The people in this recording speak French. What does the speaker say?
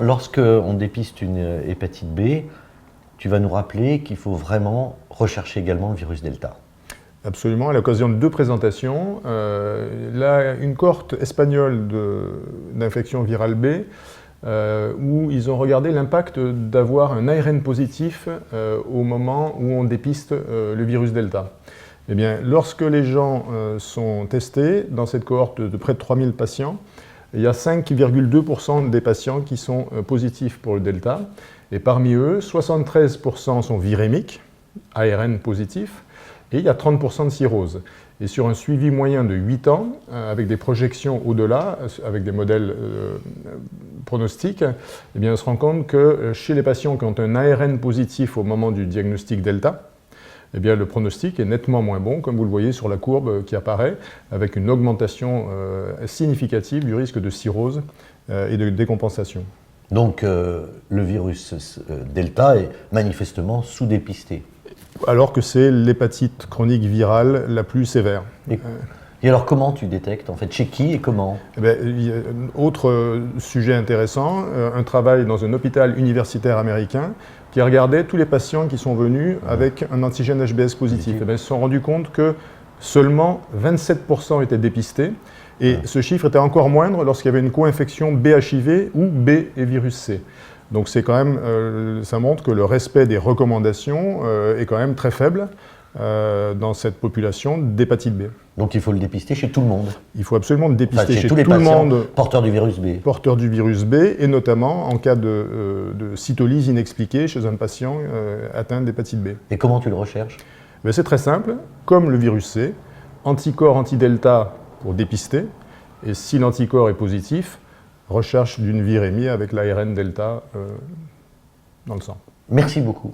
lorsqu'on dépiste une hépatite B, tu vas nous rappeler qu'il faut vraiment rechercher également le virus delta. Absolument, à l'occasion de 2 présentations. Là, une cohorte espagnole d'infection virale B, où ils ont regardé l'impact d'avoir un ARN positif au moment où on dépiste le virus delta. Eh bien, lorsque les gens sont testés, dans cette cohorte de près de 3000 patients, il y a 5,2% des patients qui sont positifs pour le delta, et parmi eux, 73% sont virémiques, ARN positif, et il y a 30% de cirrhose. Et sur un suivi moyen de 8 ans, avec des projections au-delà, avec des modèles pronostiques, eh bien, on se rend compte que chez les patients qui ont un ARN positif au moment du diagnostic delta, eh bien, le pronostic est nettement moins bon, comme vous le voyez sur la courbe qui apparaît, avec une augmentation significative du risque de cirrhose et de décompensation. Donc le virus delta est manifestement sous-dépisté. Alors que c'est l'hépatite chronique virale la plus sévère. Et alors comment tu détectes en fait? Chez qui et comment? Eh bien, autre sujet intéressant, un travail dans un hôpital universitaire américain qui a regardé tous les patients qui sont venus avec un antigène HBs positif. Eh bien, ils se sont rendus compte que seulement 27% étaient dépistés, et ce chiffre était encore moindre lorsqu'il y avait une co-infection B-HIV ou B et virus C. Donc c'est quand même, ça montre que le respect des recommandations est quand même très faible dans cette population d'hépatite B. Donc il faut le dépister chez tout le monde. Il faut absolument le dépister chez tous les tout le patients monde porteurs du virus B. Porteurs du virus B, et notamment en cas de cytolyse inexpliquée chez un patient atteint d'hépatite B. Et comment tu le recherches? C'est très simple, comme le virus C, anticorps anti-delta pour dépister, et si l'anticorps est positif, recherche d'une virémie avec l'ARN delta dans le sang. Merci beaucoup.